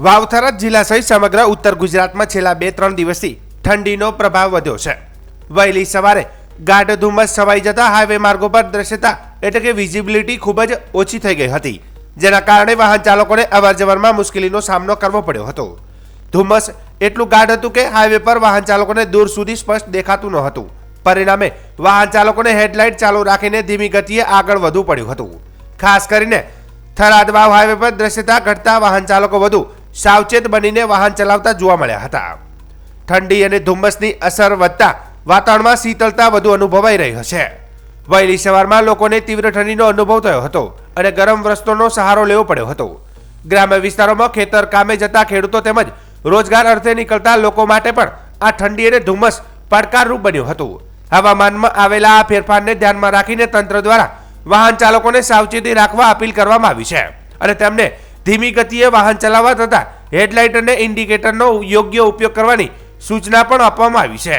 વાવથરા જિલ્લા સહિત સમગ્ર ઉત્તર ગુજરાતમાં છેલ્લા 2-3 દિવસથી ઠંડીનો પ્રભાવ વધ્યો છે। વહેલી સવારે ગાઢ ધુમ્મસ છવાઈ જતા હાઈવે માર્ગો પર દ્રશ્યતા એટલે કે વિઝિબિલિટી ખૂબ જ ઓછી થઈ ગઈ હતી, જેના કારણે વાહન ચાલકોને અવરજવરમાં મુશ્કેલીનો સામનો કરવો પડ્યો હતો। ધુમ્મસ એટલું ગાઢ હતું કે હાઈવે પર વાહન ચાલકોને દૂર સુધી સ્પષ્ટ દેખાતું ન હતું। પરિણામે વાહન ચાલકોને હેડલાઇટ ચાલુ રાખીને ધીમી ગતિએ આગળ વધવું પડ્યું હતું। ખાસ કરીને થરાદ વાવ હાઈવે પર દ્રશ્યતા ઘટતા વાહન ચાલકો વધુ સાવચેત બનીને વાહન ચલાવતા જોવા મળ્યા હતા। ઠંડી અને ધુમ્મસની અસર વધતા વાતાવરણમાં શીતળતા વધુ અનુભવાઈ રહી છે। વહેલી સવારમાં લોકોને તીવ્ર ઠંડીનો અનુભવ થયો હતો અને ગરમ વસ્ત્રોનો સહારો લેવો પડ્યો હતો। ગ્રામ્ય વિસ્તારોમાં ખેતર કામે જતા ખેડૂતો તેમજ રોજગાર અર્થે નીકળતા લોકો માટે પણ આ ઠંડી અને ધુમ્મસ પડકારરૂપ બન્યું હતું। હવામાનમાં આવેલા આ ફેરફારને ધ્યાનમાં રાખીને તંત્ર દ્વારા વાહન ચાલકોને સાવચેતી રાખવા અપીલ કરવામાં આવી છે અને તેમને ધીમી ગતિએ વાહન ચલાવવા તથા હેડલાઇટ અને ઇન્ડિકેટરનો યોગ્ય ઉપયોગ કરવાની સૂચના પણ આપવામાં આવી છે।